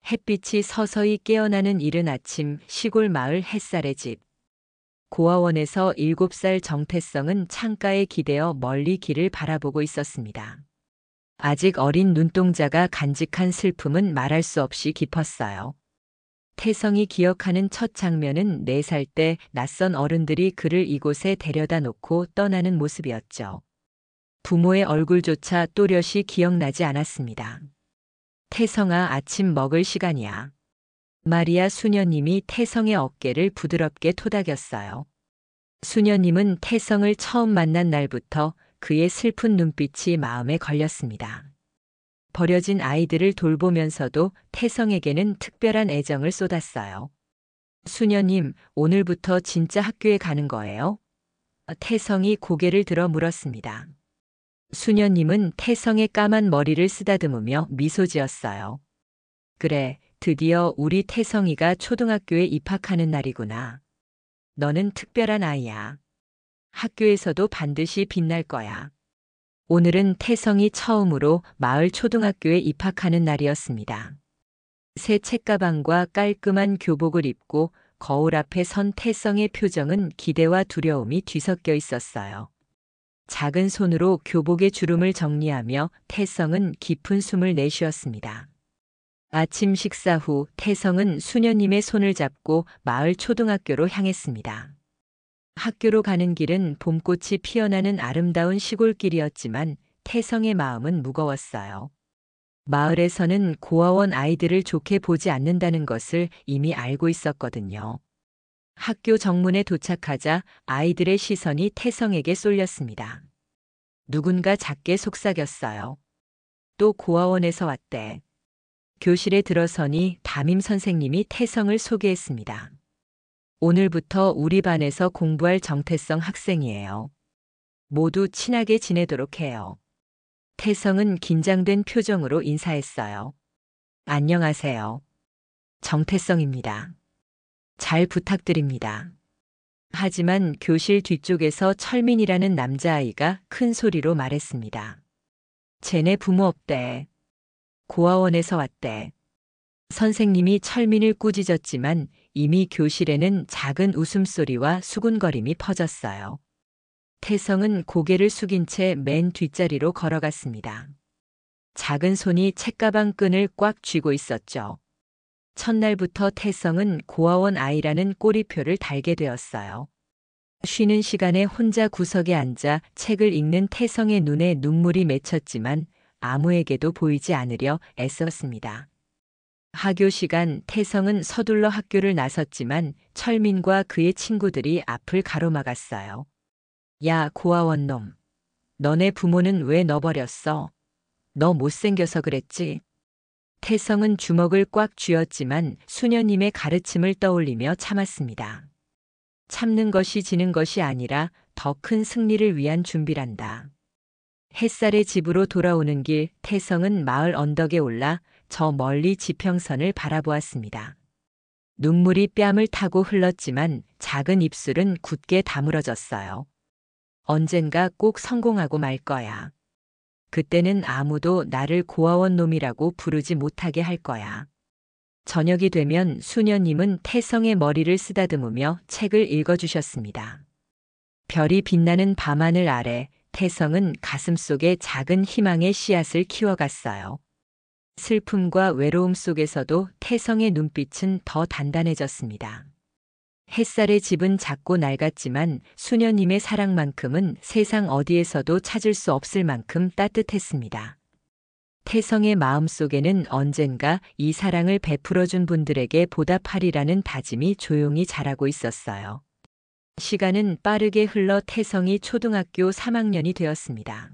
햇빛이 서서히 깨어나는 이른 아침 시골 마을 햇살의 집. 고아원에서 7살 정태성은 창가에 기대어 멀리 길을 바라보고 있었습니다. 아직 어린 눈동자가 간직한 슬픔은 말할 수 없이 깊었어요. 태성이 기억하는 첫 장면은 4살 때 낯선 어른들이 그를 이곳에 데려다 놓고 떠나는 모습이었죠. 부모의 얼굴조차 또렷이 기억나지 않았습니다. 태성아, 아침 먹을 시간이야. 마리아 수녀님이 태성의 어깨를 부드럽게 토닥였어요. 수녀님은 태성을 처음 만난 날부터 그의 슬픈 눈빛이 마음에 걸렸습니다. 버려진 아이들을 돌보면서도 태성에게는 특별한 애정을 쏟았어요. 수녀님, 오늘부터 진짜 학교에 가는 거예요? 태성이 고개를 들어 물었습니다. 수녀님은 태성의 까만 머리를 쓰다듬으며 미소 지었어요. 그래, 드디어 우리 태성이가 초등학교에 입학하는 날이구나. 너는 특별한 아이야. 학교에서도 반드시 빛날 거야. 오늘은 태성이 처음으로 마을 초등학교에 입학하는 날이었습니다. 새 책가방과 깔끔한 교복을 입고 거울 앞에 선 태성의 표정은 기대와 두려움이 뒤섞여 있었어요. 작은 손으로 교복의 주름을 정리하며 태성은 깊은 숨을 내쉬었습니다. 아침 식사 후 태성은 수녀님의 손을 잡고 마을 초등학교로 향했습니다. 학교로 가는 길은 봄꽃이 피어나는 아름다운 시골길이었지만 태성의 마음은 무거웠어요. 마을에서는 고아원 아이들을 좋게 보지 않는다는 것을 이미 알고 있었거든요. 학교 정문에 도착하자 아이들의 시선이 태성에게 쏠렸습니다. 누군가 작게 속삭였어요. 또 고아원에서 왔대. 교실에 들어서니 담임 선생님이 태성을 소개했습니다. 오늘부터 우리 반에서 공부할 정태성 학생이에요. 모두 친하게 지내도록 해요. 태성은 긴장된 표정으로 인사했어요. 안녕하세요. 정태성입니다. 잘 부탁드립니다. 하지만 교실 뒤쪽에서 철민이라는 남자아이가 큰 소리로 말했습니다. 쟤네 부모 없대. 고아원에서 왔대. 선생님이 철민을 꾸짖었지만 이미 교실에는 작은 웃음소리와 수군거림이 퍼졌어요. 태성은 고개를 숙인 채 맨 뒷자리로 걸어갔습니다. 작은 손이 책가방 끈을 꽉 쥐고 있었죠. 첫날부터 태성은 고아원 아이라는 꼬리표를 달게 되었어요. 쉬는 시간에 혼자 구석에 앉아 책을 읽는 태성의 눈에 눈물이 맺혔지만 아무에게도 보이지 않으려 애썼습니다. 하교 시간 태성은 서둘러 학교를 나섰지만 철민과 그의 친구들이 앞을 가로막았어요. 야, 고아원 놈. 너네 부모는 왜 너 버렸어? 너 못생겨서 그랬지? 태성은 주먹을 꽉 쥐었지만 수녀님의 가르침을 떠올리며 참았습니다. 참는 것이 지는 것이 아니라 더 큰 승리를 위한 준비란다. 햇살의 집으로 돌아오는 길 태성은 마을 언덕에 올라 저 멀리 지평선을 바라보았습니다. 눈물이 뺨을 타고 흘렀지만 작은 입술은 굳게 다물어졌어요. 언젠가 꼭 성공하고 말 거야. 그때는 아무도 나를 고아원 놈이라고 부르지 못하게 할 거야. 저녁이 되면 수녀님은 태성의 머리를 쓰다듬으며 책을 읽어주셨습니다. 별이 빛나는 밤하늘 아래 태성은 가슴속에 작은 희망의 씨앗을 키워갔어요. 슬픔과 외로움 속에서도 태성의 눈빛은 더 단단해졌습니다. 햇살의 집은 작고 낡았지만 수녀님의 사랑만큼은 세상 어디에서도 찾을 수 없을 만큼 따뜻했습니다. 태성의 마음속에는 언젠가 이 사랑을 베풀어준 분들에게 보답하리라는 다짐이 조용히 자라고 있었어요. 시간은 빠르게 흘러 태성이 초등학교 3학년이 되었습니다.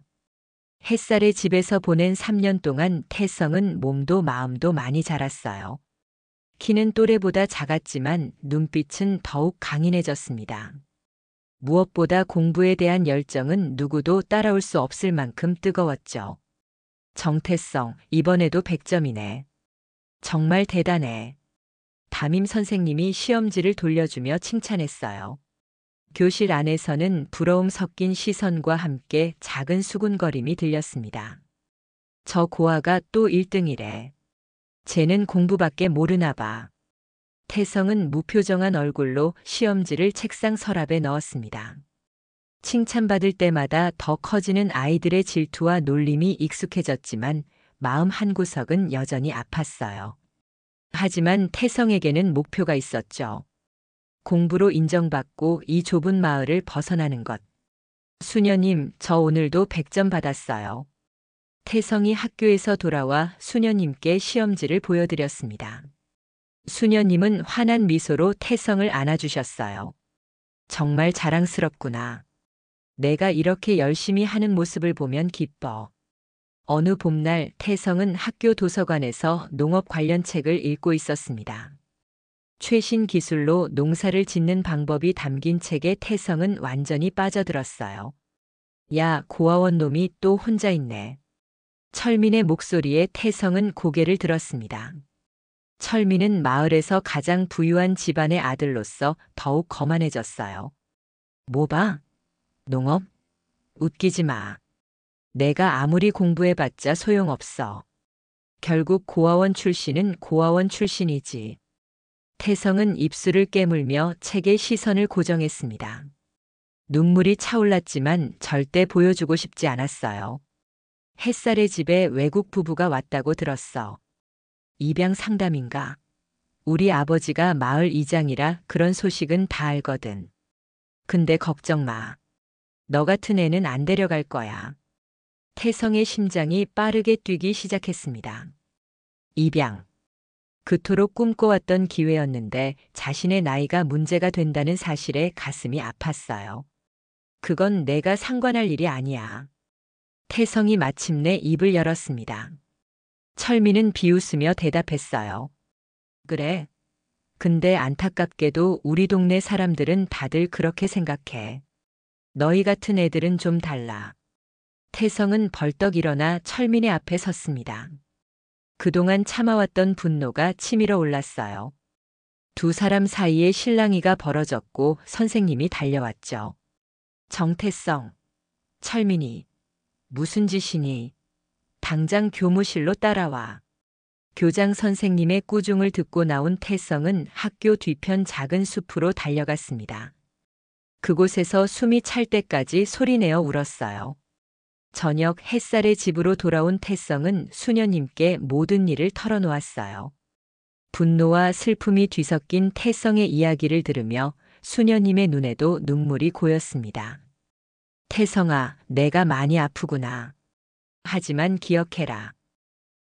햇살의 집에서 보낸 3년 동안 태성은 몸도 마음도 많이 자랐어요. 키는 또래보다 작았지만 눈빛은 더욱 강인해졌습니다. 무엇보다 공부에 대한 열정은 누구도 따라올 수 없을 만큼 뜨거웠죠. 정태성, 이번에도 100점이네. 정말 대단해. 담임 선생님이 시험지를 돌려주며 칭찬했어요. 교실 안에서는 부러움 섞인 시선과 함께 작은 수군거림이 들렸습니다. 저 고아가 또 1등이래. 쟤는 공부밖에 모르나 봐. 태성은 무표정한 얼굴로 시험지를 책상 서랍에 넣었습니다. 칭찬받을 때마다 더 커지는 아이들의 질투와 놀림이 익숙해졌지만 마음 한구석은 여전히 아팠어요. 하지만 태성에게는 목표가 있었죠. 공부로 인정받고 이 좁은 마을을 벗어나는 것. 수녀님, 저 오늘도 100점 받았어요. 태성이 학교에서 돌아와 수녀님께 시험지를 보여드렸습니다. 수녀님은 환한 미소로 태성을 안아주셨어요. 정말 자랑스럽구나. 내가 이렇게 열심히 하는 모습을 보면 기뻐. 어느 봄날 태성은 학교 도서관에서 농업 관련 책을 읽고 있었습니다. 최신 기술로 농사를 짓는 방법이 담긴 책에 태성은 완전히 빠져들었어요. 야, 고아원 놈이 또 혼자 있네. 철민의 목소리에 태성은 고개를 들었습니다. 철민은 마을에서 가장 부유한 집안의 아들로서 더욱 거만해졌어요. 뭐 봐? 농업? 웃기지 마. 내가 아무리 공부해봤자 소용없어. 결국 고아원 출신은 고아원 출신이지. 태성은 입술을 깨물며 책의 시선을 고정했습니다. 눈물이 차올랐지만 절대 보여주고 싶지 않았어요. 햇살의 집에 외국 부부가 왔다고 들었어. 입양 상담인가? 우리 아버지가 마을 이장이라 그런 소식은 다 알거든. 근데 걱정 마. 너 같은 애는 안 데려갈 거야. 태성의 심장이 빠르게 뛰기 시작했습니다. 입양. 그토록 꿈꿔왔던 기회였는데 자신의 나이가 문제가 된다는 사실에 가슴이 아팠어요. 그건 내가 상관할 일이 아니야. 태성이 마침내 입을 열었습니다. 철민은 비웃으며 대답했어요. 그래. 근데 안타깝게도 우리 동네 사람들은 다들 그렇게 생각해. 너희 같은 애들은 좀 달라. 태성은 벌떡 일어나 철민의 앞에 섰습니다. 그동안 참아왔던 분노가 치밀어 올랐어요. 두 사람 사이에 실랑이가 벌어졌고 선생님이 달려왔죠. 정태성, 철민이, 무슨 짓이니? 당장 교무실로 따라와. 교장 선생님의 꾸중을 듣고 나온 태성은 학교 뒤편 작은 숲으로 달려갔습니다. 그곳에서 숨이 찰 때까지 소리내어 울었어요. 저녁 햇살의 집으로 돌아온 태성은 수녀님께 모든 일을 털어놓았어요. 분노와 슬픔이 뒤섞인 태성의 이야기를 들으며 수녀님의 눈에도 눈물이 고였습니다. 태성아, 내가 많이 아프구나. 하지만 기억해라.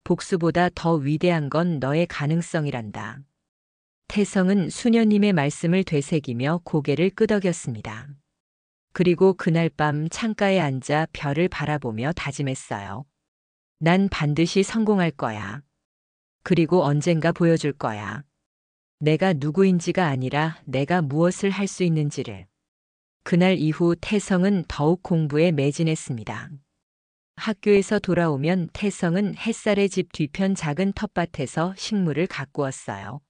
복수보다 더 위대한 건 너의 가능성이란다. 태성은 수녀님의 말씀을 되새기며 고개를 끄덕였습니다. 그리고 그날 밤 창가에 앉아 별을 바라보며 다짐했어요. 난 반드시 성공할 거야. 그리고 언젠가 보여줄 거야. 내가 누구인지가 아니라 내가 무엇을 할 수 있는지를. 그날 이후 태성은 더욱 공부에 매진했습니다. 학교에서 돌아오면 태성은 햇살의 집 뒤편 작은 텃밭에서 식물을 가꾸었어요.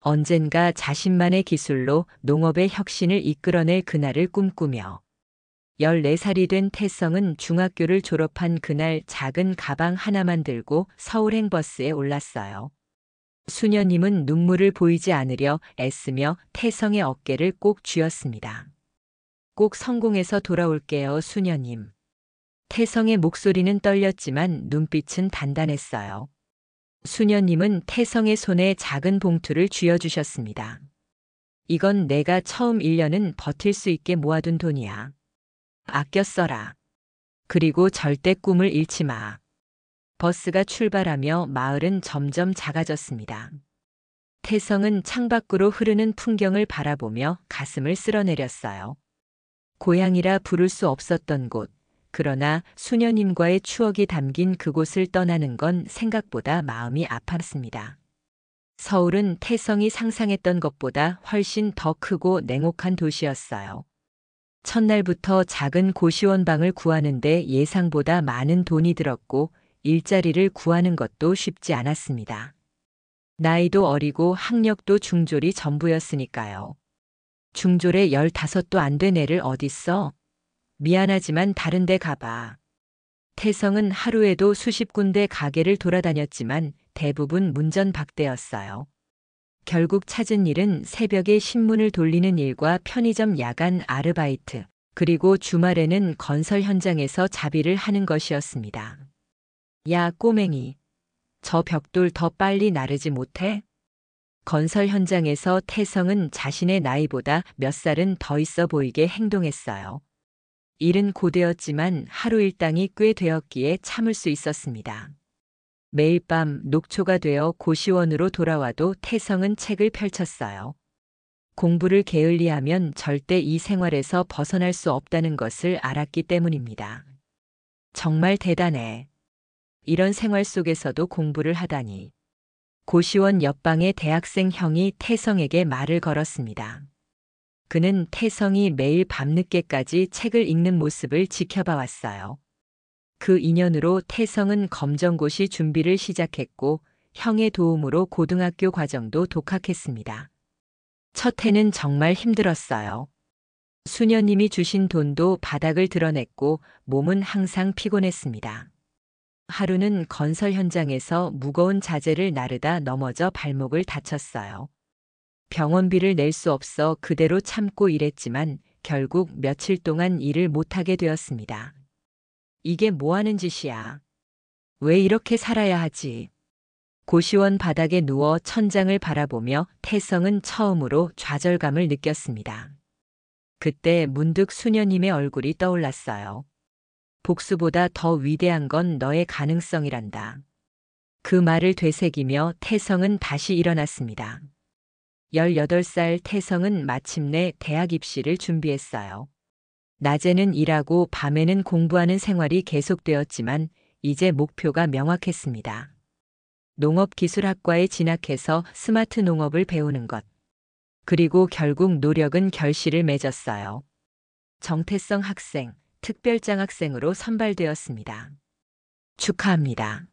언젠가 자신만의 기술로 농업의 혁신을 이끌어낼 그날을 꿈꾸며 14살이 된 태성은 중학교를 졸업한 그날 작은 가방 하나만 들고 서울행 버스에 올랐어요. 수녀님은 눈물을 보이지 않으려 애쓰며 태성의 어깨를 꼭 쥐었습니다. 꼭 성공해서 돌아올게요, 수녀님. 태성의 목소리는 떨렸지만 눈빛은 단단했어요. 수녀님은 태성의 손에 작은 봉투를 쥐어주셨습니다. 이건 내가 처음 1년은 버틸 수 있게 모아둔 돈이야. 아껴 써라. 그리고 절대 꿈을 잃지 마. 버스가 출발하며 마을은 점점 작아졌습니다. 태성은 창밖으로 흐르는 풍경을 바라보며 가슴을 쓸어내렸어요. 고향이라 부를 수 없었던 곳. 그러나 수녀님과의 추억이 담긴 그곳을 떠나는 건 생각보다 마음이 아팠습니다. 서울은 태성이 상상했던 것보다 훨씬 더 크고 냉혹한 도시였어요. 첫날부터 작은 고시원방을 구하는데 예상보다 많은 돈이 들었고 일자리를 구하는 것도 쉽지 않았습니다. 나이도 어리고 학력도 중졸이 전부였으니까요. 중졸에 15도 안 된 애를 어딨어? 미안하지만 다른 데 가봐. 태성은 하루에도 수십 군데 가게를 돌아다녔지만 대부분 문전박대였어요. 결국 찾은 일은 새벽에 신문을 돌리는 일과 편의점 야간 아르바이트, 그리고 주말에는 건설 현장에서 자비를 하는 것이었습니다. 야, 꼬맹이. 저 벽돌 더 빨리 나르지 못해? 건설 현장에서 태성은 자신의 나이보다 몇 살은 더 있어 보이게 행동했어요. 일은 고되었지만 하루 일당이 꽤 되었기에 참을 수 있었습니다. 매일 밤 녹초가 되어 고시원으로 돌아와도 태성은 책을 펼쳤어요. 공부를 게을리하면 절대 이 생활에서 벗어날 수 없다는 것을 알았기 때문입니다. 정말 대단해. 이런 생활 속에서도 공부를 하다니. 고시원 옆방의 대학생 형이 태성에게 말을 걸었습니다. 그는 태성이 매일 밤늦게까지 책을 읽는 모습을 지켜봐 왔어요. 그 인연으로 태성은 검정고시 준비를 시작했고 형의 도움으로 고등학교 과정도 독학했습니다. 첫 해는 정말 힘들었어요. 수녀님이 주신 돈도 바닥을 드러냈고 몸은 항상 피곤했습니다. 하루는 건설 현장에서 무거운 자재를 나르다 넘어져 발목을 다쳤어요. 병원비를 낼 수 없어 그대로 참고 일했지만 결국 며칠 동안 일을 못하게 되었습니다. 이게 뭐 하는 짓이야? 왜 이렇게 살아야 하지? 고시원 바닥에 누워 천장을 바라보며 태성은 처음으로 좌절감을 느꼈습니다. 그때 문득 수녀님의 얼굴이 떠올랐어요. 복수보다 더 위대한 건 너의 가능성이란다. 그 말을 되새기며 태성은 다시 일어났습니다. 18살 태성은 마침내 대학 입시를 준비했어요. 낮에는 일하고 밤에는 공부하는 생활이 계속되었지만 이제 목표가 명확했습니다. 농업기술학과에 진학해서 스마트 농업을 배우는 것. 그리고 결국 노력은 결실을 맺었어요. 정태성 학생, 특별장학생으로 선발되었습니다. 축하합니다.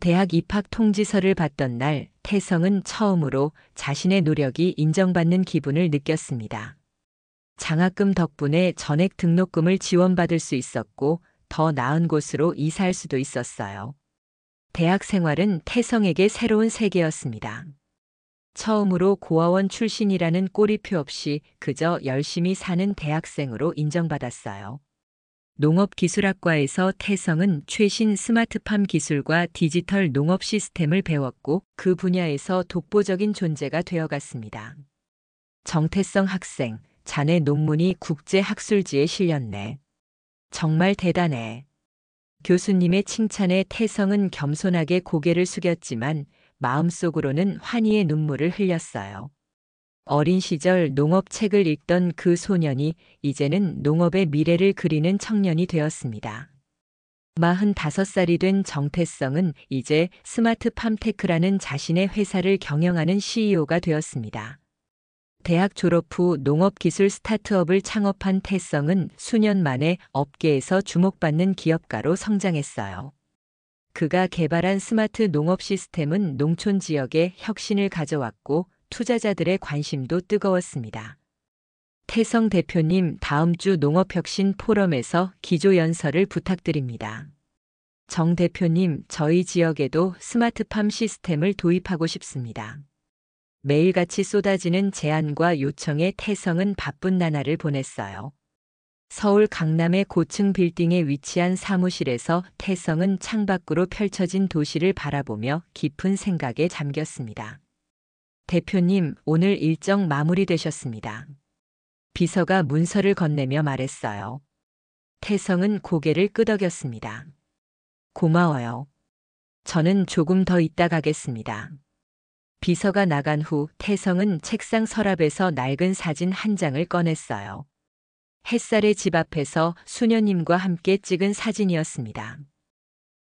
대학 입학 통지서를 받던 날 태성은 처음으로 자신의 노력이 인정받는 기분을 느꼈습니다. 장학금 덕분에 전액 등록금을 지원받을 수 있었고 더 나은 곳으로 이사할 수도 있었어요. 대학 생활은 태성에게 새로운 세계였습니다. 처음으로 고아원 출신이라는 꼬리표 없이 그저 열심히 사는 대학생으로 인정받았어요. 농업기술학과에서 태성은 최신 스마트팜 기술과 디지털 농업 시스템을 배웠고 그 분야에서 독보적인 존재가 되어갔습니다. 정태성 학생, 자네 논문이 국제학술지에 실렸네. 정말 대단해. 교수님의 칭찬에 태성은 겸손하게 고개를 숙였지만 마음속으로는 환희의 눈물을 흘렸어요. 어린 시절 농업책을 읽던 그 소년이 이제는 농업의 미래를 그리는 청년이 되었습니다. 45살이 된 정태성은 이제 스마트팜테크라는 자신의 회사를 경영하는 CEO가 되었습니다. 대학 졸업 후 농업기술 스타트업을 창업한 태성은 수년 만에 업계에서 주목받는 기업가로 성장했어요. 그가 개발한 스마트 농업 시스템은 농촌 지역에 혁신을 가져왔고 투자자들의 관심도 뜨거웠습니다. 태성 대표님, 다음 주 농업혁신 포럼에서 기조연설을 부탁드립니다. 정 대표님, 저희 지역에도 스마트팜 시스템을 도입하고 싶습니다. 매일같이 쏟아지는 제안과 요청에 태성은 바쁜 나날을 보냈어요. 서울 강남의 고층 빌딩에 위치한 사무실에서 태성은 창밖으로 펼쳐진 도시를 바라보며 깊은 생각에 잠겼습니다. 대표님, 오늘 일정 마무리되셨습니다. 비서가 문서를 건네며 말했어요. 태성은 고개를 끄덕였습니다. 고마워요. 저는 조금 더 있다 가겠습니다. 비서가 나간 후 태성은 책상 서랍에서 낡은 사진 한 장을 꺼냈어요. 햇살의 집 앞에서 수녀님과 함께 찍은 사진이었습니다.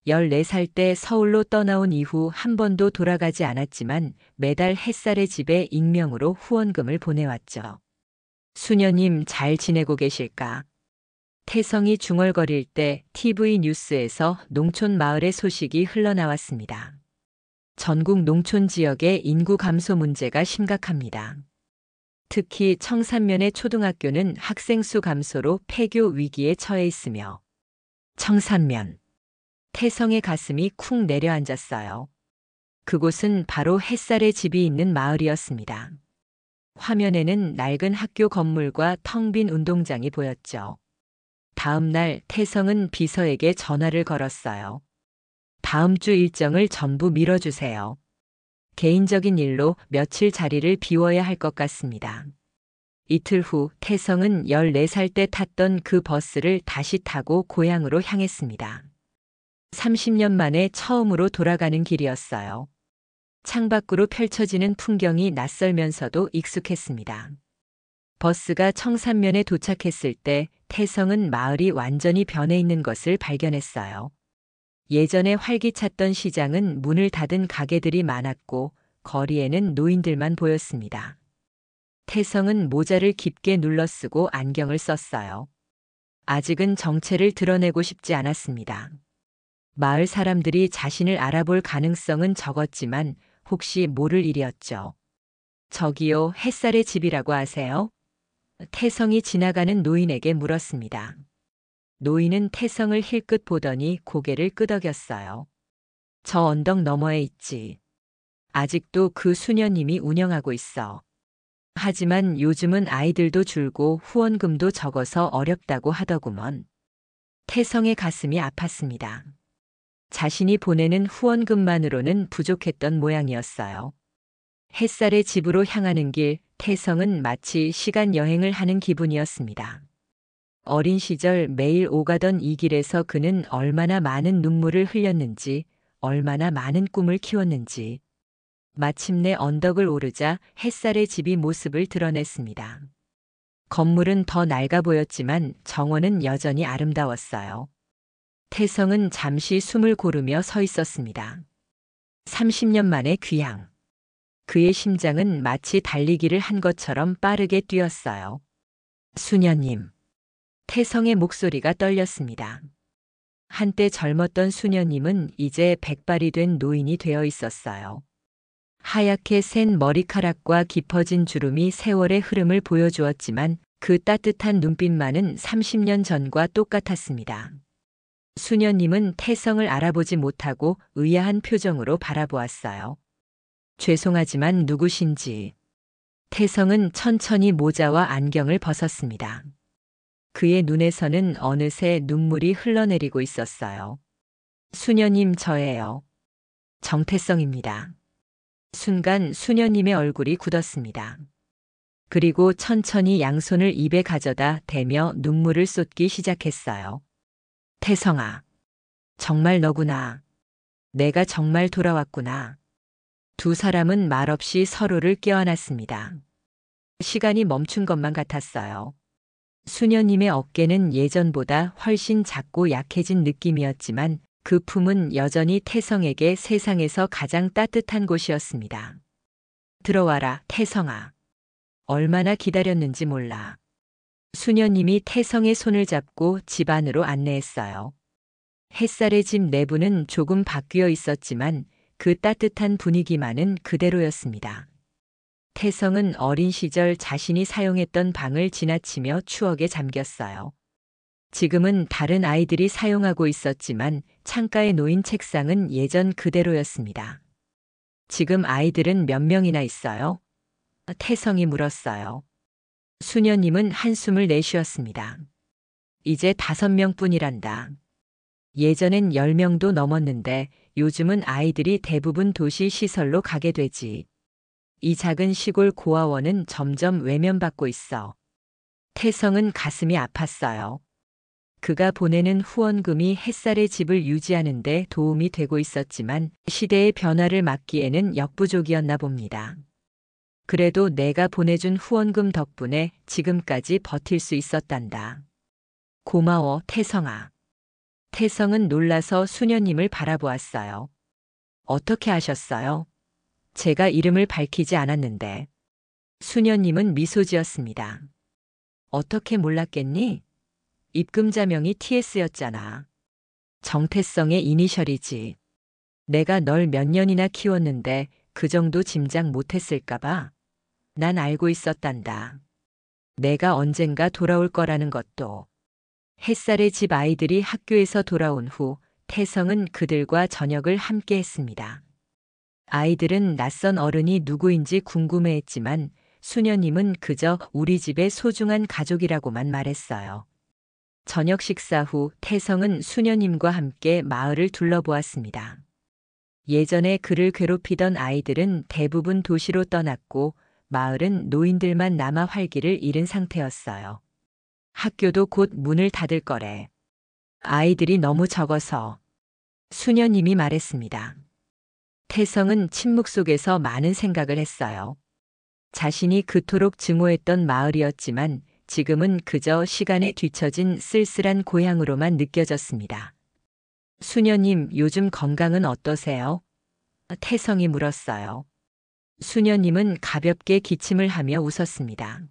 14살 때 서울로 떠나온 이후 한 번도 돌아가지 않았지만 매달 햇살의 집에 익명으로 후원금을 보내왔죠. 수녀님 잘 지내고 계실까? 태성이 중얼거릴 때 TV 뉴스에서 농촌 마을의 소식이 흘러나왔습니다. 전국 농촌 지역의 인구 감소 문제가 심각합니다. 특히 청산면의 초등학교는 학생 수 감소로 폐교 위기에 처해 있으며 청산면. 태성의 가슴이 쿵 내려앉았어요. 그곳은 바로 햇살의 집이 있는 마을이었습니다. 화면에는 낡은 학교 건물과 텅 빈 운동장이 보였죠. 다음 날 태성은 비서에게 전화를 걸었어요. 다음 주 일정을 전부 미뤄주세요. 개인적인 일로 며칠 자리를 비워야 할 것 같습니다. 이틀 후 태성은 14살 때 탔던 그 버스를 다시 타고 고향으로 향했습니다. 30년 만에 처음으로 돌아가는 길이었어요. 창밖으로 펼쳐지는 풍경이 낯설면서도 익숙했습니다. 버스가 청산면에 도착했을 때 태성은 마을이 완전히 변해 있는 것을 발견했어요. 예전에 활기찼던 시장은 문을 닫은 가게들이 많았고 거리에는 노인들만 보였습니다. 태성은 모자를 깊게 눌러쓰고 안경을 썼어요. 아직은 정체를 드러내고 싶지 않았습니다. 마을 사람들이 자신을 알아볼 가능성은 적었지만 혹시 모를 일이었죠. 저기요, 햇살의 집이라고 아세요? 태성이 지나가는 노인에게 물었습니다. 노인은 태성을 힐끗 보더니 고개를 끄덕였어요. 저 언덕 너머에 있지. 아직도 그 수녀님이 운영하고 있어. 하지만 요즘은 아이들도 줄고 후원금도 적어서 어렵다고 하더구먼. 태성의 가슴이 아팠습니다. 자신이 보내는 후원금만으로는 부족했던 모양이었어요. 햇살의 집으로 향하는 길, 태성은 마치 시간 여행을 하는 기분이었습니다. 어린 시절 매일 오가던 이 길에서 그는 얼마나 많은 눈물을 흘렸는지, 얼마나 많은 꿈을 키웠는지. 마침내 언덕을 오르자 햇살의 집이 모습을 드러냈습니다. 건물은 더 낡아 보였지만 정원은 여전히 아름다웠어요. 태성은 잠시 숨을 고르며 서 있었습니다. 30년 만의 귀향. 그의 심장은 마치 달리기를 한 것처럼 빠르게 뛰었어요. 수녀님. 태성의 목소리가 떨렸습니다. 한때 젊었던 수녀님은 이제 백발이 된 노인이 되어 있었어요. 하얗게 센 머리카락과 깊어진 주름이 세월의 흐름을 보여주었지만 그 따뜻한 눈빛만은 30년 전과 똑같았습니다. 수녀님은 태성을 알아보지 못하고 의아한 표정으로 바라보았어요. 죄송하지만 누구신지. 태성은 천천히 모자와 안경을 벗었습니다. 그의 눈에서는 어느새 눈물이 흘러내리고 있었어요. 수녀님, 저예요. 정태성입니다. 순간 수녀님의 얼굴이 굳었습니다. 그리고 천천히 양손을 입에 가져다 대며 눈물을 쏟기 시작했어요. 태성아, 정말 너구나. 내가 정말 돌아왔구나. 두 사람은 말없이 서로를 껴안았습니다. 시간이 멈춘 것만 같았어요. 수녀님의 어깨는 예전보다 훨씬 작고 약해진 느낌이었지만 그 품은 여전히 태성에게 세상에서 가장 따뜻한 곳이었습니다. 들어와라, 태성아. 얼마나 기다렸는지 몰라. 수녀님이 태성의 손을 잡고 집 안으로 안내했어요. 햇살의 집 내부는 조금 바뀌어 있었지만 그 따뜻한 분위기만은 그대로였습니다. 태성은 어린 시절 자신이 사용했던 방을 지나치며 추억에 잠겼어요. 지금은 다른 아이들이 사용하고 있었지만 창가에 놓인 책상은 예전 그대로였습니다. 지금 아이들은 몇 명이나 있어요? 태성이 물었어요. 수녀님은 한숨을 내쉬었습니다. 이제 5명뿐이란다. 예전엔 10명도 넘었는데 요즘은 아이들이 대부분 도시 시설로 가게 되지. 이 작은 시골 고아원은 점점 외면받고 있어. 태성은 가슴이 아팠어요. 그가 보내는 후원금이 햇살의 집을 유지하는 데 도움이 되고 있었지만 시대의 변화를 막기에는 역부족이었나 봅니다. 그래도 내가 보내준 후원금 덕분에 지금까지 버틸 수 있었단다. 고마워, 태성아. 태성은 놀라서 수녀님을 바라보았어요. 어떻게 아셨어요? 제가 이름을 밝히지 않았는데. 수녀님은 미소 지었습니다. 어떻게 몰랐겠니? 입금자명이 TS였잖아. 정태성의 이니셜이지. 내가 널 몇 년이나 키웠는데 그 정도 짐작 못했을까봐. 난 알고 있었단다. 내가 언젠가 돌아올 거라는 것도. 햇살의 집 아이들이 학교에서 돌아온 후 태성은 그들과 저녁을 함께 했습니다. 아이들은 낯선 어른이 누구인지 궁금해했지만 수녀님은 그저 우리 집의 소중한 가족이라고만 말했어요. 저녁 식사 후 태성은 수녀님과 함께 마을을 둘러보았습니다. 예전에 그를 괴롭히던 아이들은 대부분 도시로 떠났고 마을은 노인들만 남아 활기를 잃은 상태였어요. 학교도 곧 문을 닫을 거래. 아이들이 너무 적어서. 수녀님이 말했습니다. 태성은 침묵 속에서 많은 생각을 했어요. 자신이 그토록 증오했던 마을이었지만 지금은 그저 시간에 뒤처진 쓸쓸한 고향으로만 느껴졌습니다. 수녀님, 요즘 건강은 어떠세요? 태성이 물었어요. 수녀님은 가볍게 기침을 하며 웃었습니다.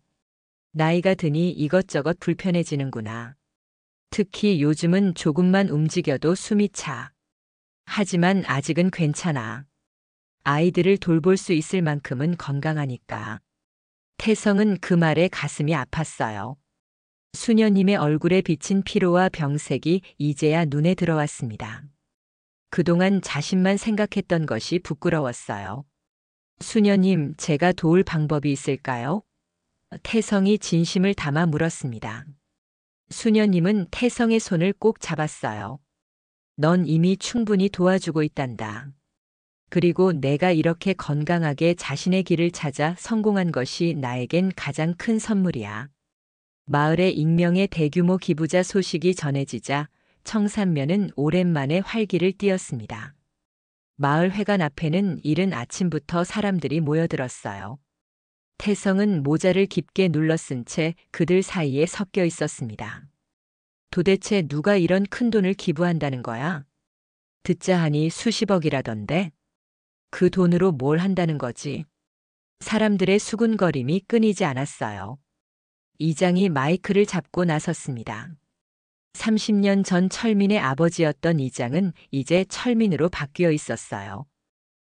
나이가 드니 이것저것 불편해지는구나. 특히 요즘은 조금만 움직여도 숨이 차. 하지만 아직은 괜찮아. 아이들을 돌볼 수 있을 만큼은 건강하니까. 태성은 그 말에 가슴이 아팠어요. 수녀님의 얼굴에 비친 피로와 병색이 이제야 눈에 들어왔습니다. 그동안 자신만 생각했던 것이 부끄러웠어요. 수녀님, 제가 도울 방법이 있을까요? 태성이 진심을 담아 물었습니다. 수녀님은 태성의 손을 꼭 잡았어요. 넌 이미 충분히 도와주고 있단다. 그리고 내가 이렇게 건강하게 자신의 길을 찾아 성공한 것이 나에겐 가장 큰 선물이야. 마을의 익명의 대규모 기부자 소식이 전해지자 청산면은 오랜만에 활기를 띠었습니다. 마을 회관 앞에는 이른 아침부터 사람들이 모여들었어요. 태성은 모자를 깊게 눌러쓴 채 그들 사이에 섞여 있었습니다. 도대체 누가 이런 큰 돈을 기부한다는 거야? 듣자 하니 수십억이라던데? 그 돈으로 뭘 한다는 거지? 사람들의 수군거림이 끊이지 않았어요. 이장이 마이크를 잡고 나섰습니다. 30년 전 철민의 아버지였던 이장은 이제 철민으로 바뀌어 있었어요.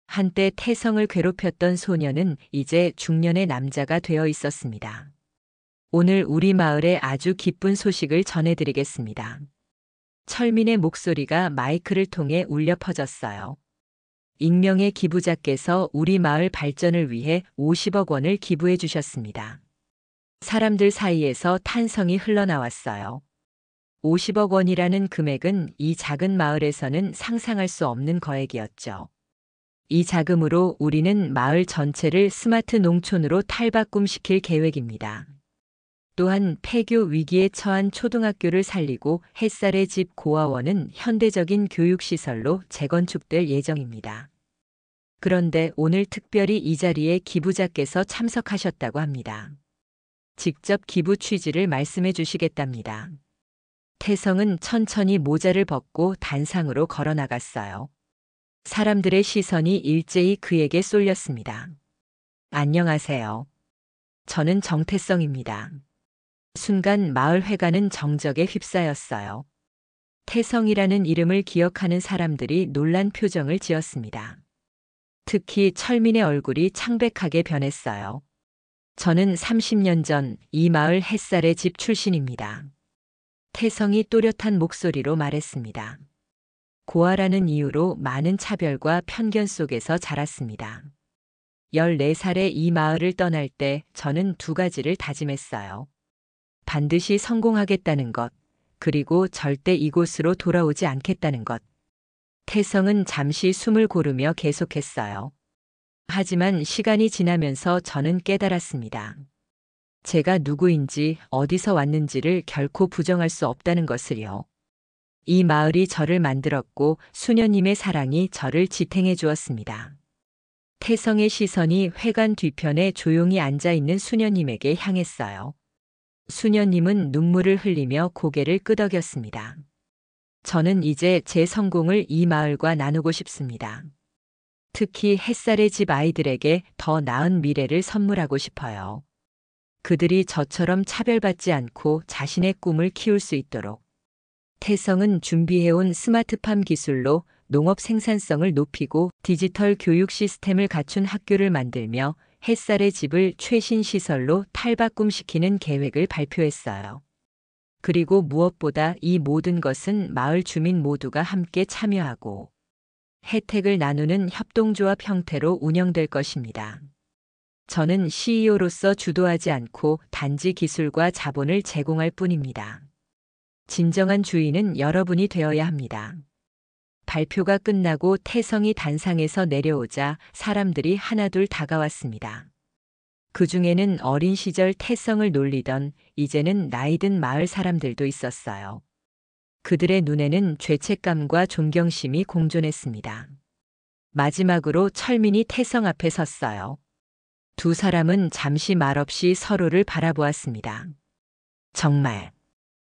한때 태성을 괴롭혔던 소녀는 이제 중년의 남자가 되어 있었습니다. 오늘 우리 마을에 아주 기쁜 소식을 전해드리겠습니다. 철민의 목소리가 마이크를 통해 울려 퍼졌어요. 익명의 기부자께서 우리 마을 발전을 위해 50억 원을 기부해 주셨습니다. 사람들 사이에서 탄성이 흘러나왔어요. 50억 원이라는 금액은 이 작은 마을에서는 상상할 수 없는 거액이었죠. 이 자금으로 우리는 마을 전체를 스마트 농촌으로 탈바꿈시킬 계획입니다. 또한 폐교 위기에 처한 초등학교를 살리고 햇살의 집 고아원은 현대적인 교육시설로 재건축될 예정입니다. 그런데 오늘 특별히 이 자리에 기부자께서 참석하셨다고 합니다. 직접 기부 취지를 말씀해 주시겠답니다. 태성은 천천히 모자를 벗고 단상으로 걸어 나갔어요. 사람들의 시선이 일제히 그에게 쏠렸습니다. 안녕하세요. 저는 정태성입니다. 순간 마을 회관은 정적에 휩싸였어요. 태성이라는 이름을 기억하는 사람들이 놀란 표정을 지었습니다. 특히 철민의 얼굴이 창백하게 변했어요. 저는 30년 전 이 마을 햇살의 집 출신입니다. 태성이 또렷한 목소리로 말했습니다. 고아라는 이유로 많은 차별과 편견 속에서 자랐습니다. 14살에 이 마을을 떠날 때 저는 두 가지를 다짐했어요. 반드시 성공하겠다는 것, 그리고 절대 이곳으로 돌아오지 않겠다는 것. 태성은 잠시 숨을 고르며 계속했어요. 하지만 시간이 지나면서 저는 깨달았습니다. 제가 누구인지 어디서 왔는지를 결코 부정할 수 없다는 것을요. 이 마을이 저를 만들었고 수녀님의 사랑이 저를 지탱해 주었습니다. 태성의 시선이 회관 뒤편에 조용히 앉아 있는 수녀님에게 향했어요. 수녀님은 눈물을 흘리며 고개를 끄덕였습니다. 저는 이제 제 성공을 이 마을과 나누고 싶습니다. 특히 햇살의 집 아이들에게 더 나은 미래를 선물하고 싶어요. 그들이 저처럼 차별받지 않고 자신의 꿈을 키울 수 있도록. 태성은 준비해온 스마트팜 기술로 농업 생산성을 높이고 디지털 교육 시스템을 갖춘 학교를 만들며 햇살의 집을 최신 시설로 탈바꿈시키는 계획을 발표했어요. 그리고 무엇보다 이 모든 것은 마을 주민 모두가 함께 참여하고 혜택을 나누는 협동조합 형태로 운영될 것입니다. 저는 CEO로서 주도하지 않고 단지 기술과 자본을 제공할 뿐입니다. 진정한 주인은 여러분이 되어야 합니다. 발표가 끝나고 태성이 단상에서 내려오자 사람들이 하나둘 다가왔습니다. 그 중에는 어린 시절 태성을 놀리던 이제는 나이든 마을 사람들도 있었어요. 그들의 눈에는 죄책감과 존경심이 공존했습니다. 마지막으로 철민이 태성 앞에 섰어요. 두 사람은 잠시 말없이 서로를 바라보았습니다. 정말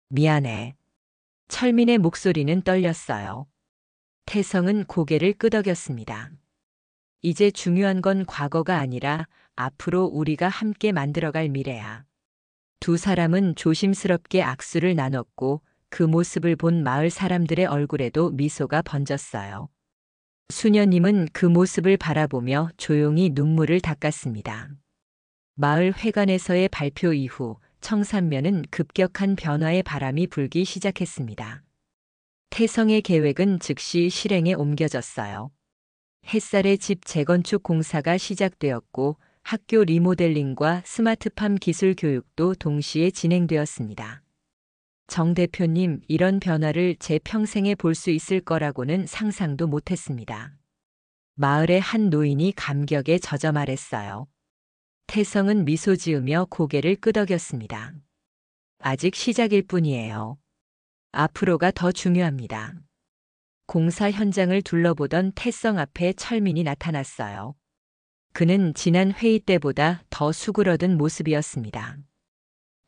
미안해. 철민의 목소리는 떨렸어요. 태성은 고개를 끄덕였습니다. 이제 중요한 건 과거가 아니라 앞으로 우리가 함께 만들어갈 미래야. 두 사람은 조심스럽게 악수를 나눴고 그 모습을 본 마을 사람들의 얼굴에도 미소가 번졌어요. 수녀님은 그 모습을 바라보며 조용히 눈물을 닦았습니다. 마을 회관에서의 발표 이후 청산면은 급격한 변화의 바람이 불기 시작했습니다. 태성의 계획은 즉시 실행에 옮겨졌어요. 햇살의 집 재건축 공사가 시작되었고 학교 리모델링과 스마트팜 기술 교육도 동시에 진행되었습니다. 정 대표님, 이런 변화를 제 평생에 볼 수 있을 거라고는 상상도 못했습니다. 마을의 한 노인이 감격에 젖어 말했어요. 태성은 미소 지으며 고개를 끄덕였습니다. 아직 시작일 뿐이에요. 앞으로가 더 중요합니다. 공사 현장을 둘러보던 태성 앞에 철민이 나타났어요. 그는 지난 회의 때보다 더 수그러든 모습이었습니다.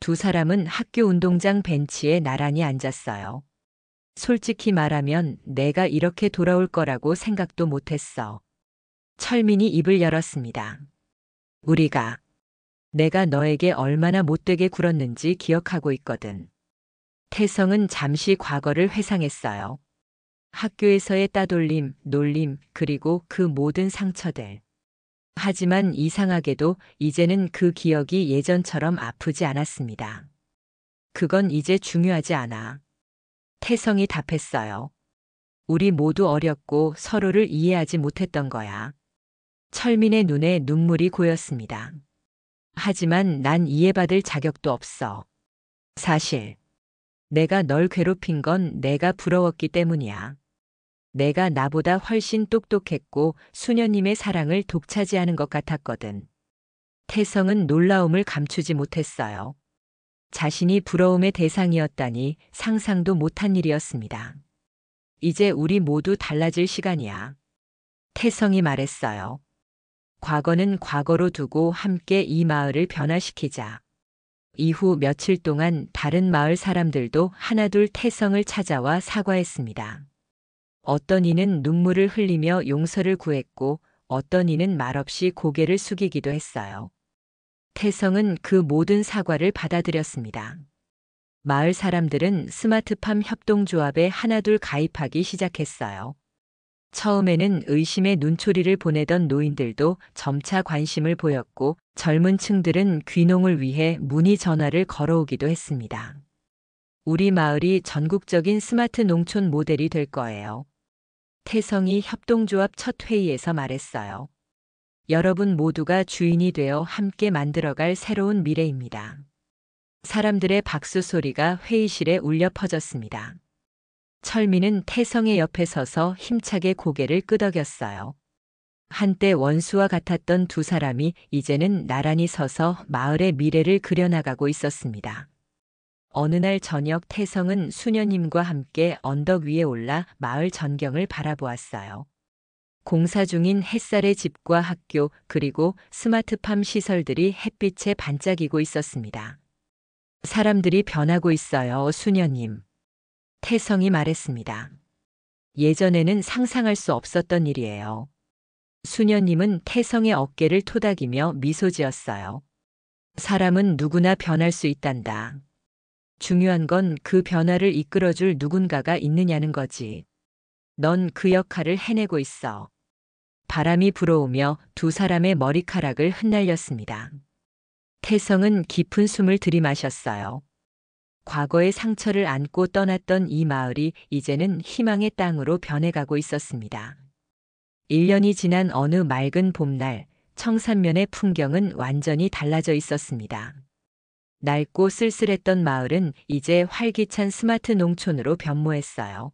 두 사람은 학교 운동장 벤치에 나란히 앉았어요. 솔직히 말하면 내가 이렇게 돌아올 거라고 생각도 못했어. 철민이 입을 열었습니다. 내가 너에게 얼마나 못되게 굴었는지 기억하고 있거든. 태성은 잠시 과거를 회상했어요. 학교에서의 따돌림, 놀림, 그리고 그 모든 상처들. 하지만 이상하게도 이제는 그 기억이 예전처럼 아프지 않았습니다. 그건 이제 중요하지 않아. 태성이 답했어요. 우리 모두 어렸고 서로를 이해하지 못했던 거야. 철민의 눈에 눈물이 고였습니다. 하지만 난 이해받을 자격도 없어. 사실, 내가 널 괴롭힌 건 내가 부러웠기 때문이야. 내가 나보다 훨씬 똑똑했고 수녀님의 사랑을 독차지하는 것 같았거든. 태성은 놀라움을 감추지 못했어요. 자신이 부러움의 대상이었다니 상상도 못한 일이었습니다. 이제 우리 모두 달라질 시간이야. 태성이 말했어요. 과거는 과거로 두고 함께 이 마을을 변화시키자. 이후 며칠 동안 다른 마을 사람들도 하나둘 태성을 찾아와 사과했습니다. 어떤 이는 눈물을 흘리며 용서를 구했고 어떤 이는 말없이 고개를 숙이기도 했어요. 태성은 그 모든 사과를 받아들였습니다. 마을 사람들은 스마트팜 협동조합에 하나둘 가입하기 시작했어요. 처음에는 의심의 눈초리를 보내던 노인들도 점차 관심을 보였고 젊은 층들은 귀농을 위해 문의 전화를 걸어오기도 했습니다. 우리 마을이 전국적인 스마트 농촌 모델이 될 거예요. 태성이 협동조합 첫 회의에서 말했어요. 여러분 모두가 주인이 되어 함께 만들어갈 새로운 미래입니다. 사람들의 박수 소리가 회의실에 울려 퍼졌습니다. 철민은 태성의 옆에 서서 힘차게 고개를 끄덕였어요. 한때 원수와 같았던 두 사람이 이제는 나란히 서서 마을의 미래를 그려나가고 있었습니다. 어느 날 저녁 태성은 수녀님과 함께 언덕 위에 올라 마을 전경을 바라보았어요. 공사 중인 햇살의 집과 학교 그리고 스마트팜 시설들이 햇빛에 반짝이고 있었습니다. 사람들이 변하고 있어요, 수녀님. 태성이 말했습니다. 예전에는 상상할 수 없었던 일이에요. 수녀님은 태성의 어깨를 토닥이며 미소 지었어요. 사람은 누구나 변할 수 있단다. 중요한 건 그 변화를 이끌어줄 누군가가 있느냐는 거지. 넌 그 역할을 해내고 있어. 바람이 불어오며 두 사람의 머리카락을 흩날렸습니다. 태성은 깊은 숨을 들이마셨어요. 과거의 상처를 안고 떠났던 이 마을이 이제는 희망의 땅으로 변해가고 있었습니다. 1년이 지난 어느 맑은 봄날, 청산면의 풍경은 완전히 달라져 있었습니다. 낡고 쓸쓸했던 마을은 이제 활기찬 스마트 농촌으로 변모했어요.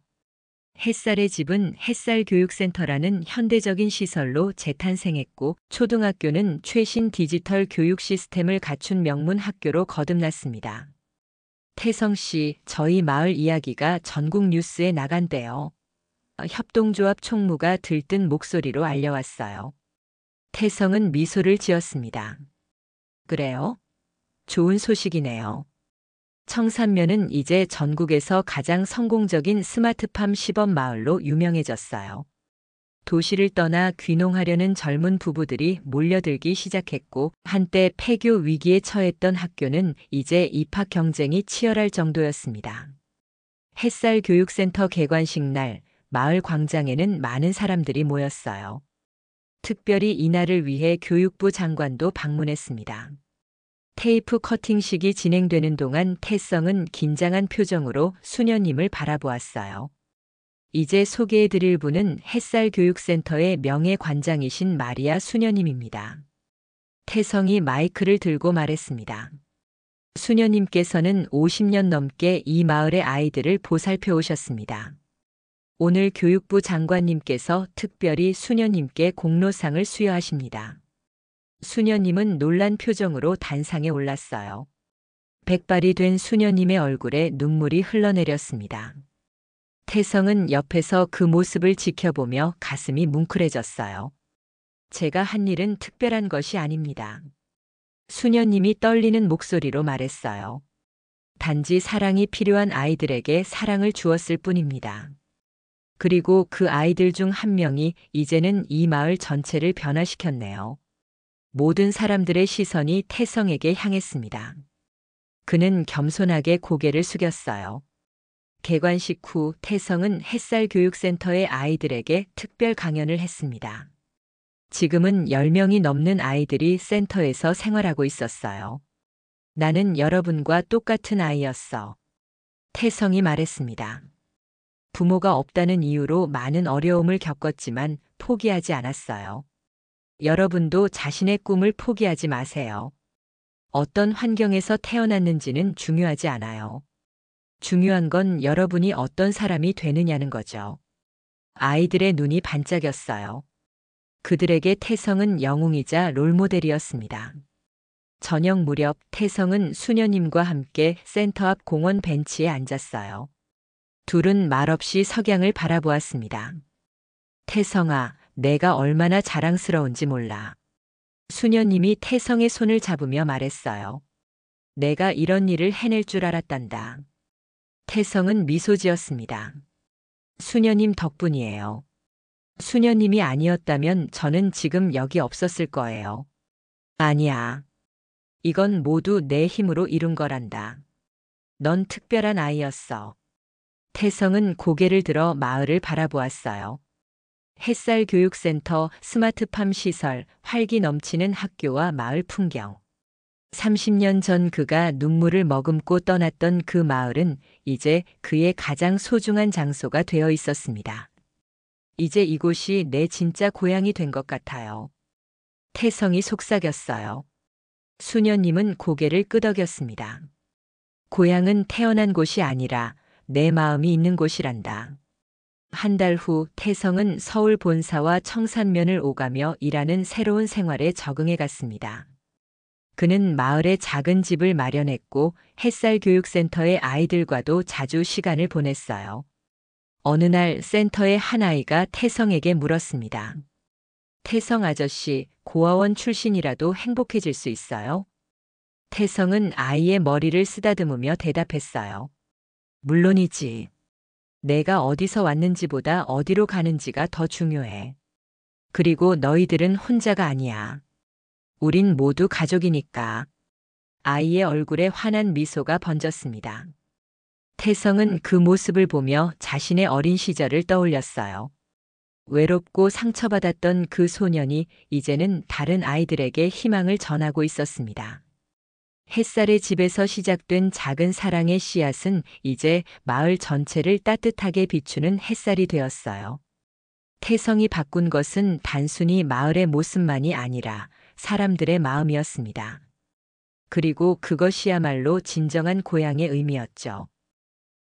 햇살의 집은 햇살교육센터라는 현대적인 시설로 재탄생했고, 초등학교는 최신 디지털 교육 시스템을 갖춘 명문 학교로 거듭났습니다. 태성 씨, 저희 마을 이야기가 전국 뉴스에 나간대요. 협동조합 총무가 들뜬 목소리로 알려왔어요. 태성은 미소를 지었습니다. 그래요? 좋은 소식이네요. 청산면은 이제 전국에서 가장 성공적인 스마트팜 시범 마을로 유명해졌어요. 도시를 떠나 귀농하려는 젊은 부부들이 몰려들기 시작했고, 한때 폐교 위기에 처했던 학교는 이제 입학 경쟁이 치열할 정도였습니다. 햇살교육센터 개관식 날, 마을 광장에는 많은 사람들이 모였어요. 특별히 이날을 위해 교육부 장관도 방문했습니다. 테이프 커팅식이 진행되는 동안 태성은 긴장한 표정으로 수녀님을 바라보았어요. 이제 소개해드릴 분은 햇살교육센터의 명예관장이신 마리아 수녀님입니다. 태성이 마이크를 들고 말했습니다. 수녀님께서는 50년 넘게 이 마을의 아이들을 보살펴 오셨습니다. 오늘 교육부 장관님께서 특별히 수녀님께 공로상을 수여하십니다. 수녀님은 놀란 표정으로 단상에 올랐어요. 백발이 된 수녀님의 얼굴에 눈물이 흘러내렸습니다. 태성은 옆에서 그 모습을 지켜보며 가슴이 뭉클해졌어요. 제가 한 일은 특별한 것이 아닙니다. 수녀님이 떨리는 목소리로 말했어요. 단지 사랑이 필요한 아이들에게 사랑을 주었을 뿐입니다. 그리고 그 아이들 중 한 명이 이제는 이 마을 전체를 변화시켰네요. 모든 사람들의 시선이 태성에게 향했습니다. 그는 겸손하게 고개를 숙였어요. 개관식 후 태성은 햇살교육센터의 아이들에게 특별 강연을 했습니다. 지금은 10명이 넘는 아이들이 센터에서 생활하고 있었어요. 나는 여러분과 똑같은 아이였어. 태성이 말했습니다. 부모가 없다는 이유로 많은 어려움을 겪었지만 포기하지 않았어요. 여러분도 자신의 꿈을 포기하지 마세요. 어떤 환경에서 태어났는지는 중요하지 않아요. 중요한 건 여러분이 어떤 사람이 되느냐는 거죠. 아이들의 눈이 반짝였어요. 그들에게 태성은 영웅이자 롤모델이었습니다. 저녁 무렵 태성은 수녀님과 함께 센터 앞 공원 벤치에 앉았어요. 둘은 말없이 석양을 바라보았습니다. 태성아, 내가 얼마나 자랑스러운지 몰라. 수녀님이 태성의 손을 잡으며 말했어요. 내가 이런 일을 해낼 줄 알았단다. 태성은 미소 지었습니다. 수녀님 덕분이에요. 수녀님이 아니었다면 저는 지금 여기 없었을 거예요. 아니야. 이건 모두 내 힘으로 이룬 거란다. 넌 특별한 아이였어. 태성은 고개를 들어 마을을 바라보았어요. 햇살교육센터, 스마트팜 시설, 활기 넘치는 학교와 마을 풍경. 30년 전 그가 눈물을 머금고 떠났던 그 마을은 이제 그의 가장 소중한 장소가 되어 있었습니다. 이제 이곳이 내 진짜 고향이 된 것 같아요. 태성이 속삭였어요. 수녀님은 고개를 끄덕였습니다. 고향은 태어난 곳이 아니라 내 마음이 있는 곳이란다. 한 달 후 태성은 서울 본사와 청산면을 오가며 일하는 새로운 생활에 적응해 갔습니다. 그는 마을에 작은 집을 마련했고 햇살교육센터의 아이들과도 자주 시간을 보냈어요. 어느 날 센터의 한 아이가 태성에게 물었습니다. 태성 아저씨, 고아원 출신이라도 행복해질 수 있어요? 태성은 아이의 머리를 쓰다듬으며 대답했어요. 물론이지. 내가 어디서 왔는지보다 어디로 가는지가 더 중요해. 그리고 너희들은 혼자가 아니야. 우린 모두 가족이니까. 아이의 얼굴에 환한 미소가 번졌습니다. 태성은 그 모습을 보며 자신의 어린 시절을 떠올렸어요. 외롭고 상처받았던 그 소년이 이제는 다른 아이들에게 희망을 전하고 있었습니다. 햇살의 집에서 시작된 작은 사랑의 씨앗은 이제 마을 전체를 따뜻하게 비추는 햇살이 되었어요. 태성이 바꾼 것은 단순히 마을의 모습만이 아니라 사람들의 마음이었습니다. 그리고 그것이야말로 진정한 고향의 의미였죠.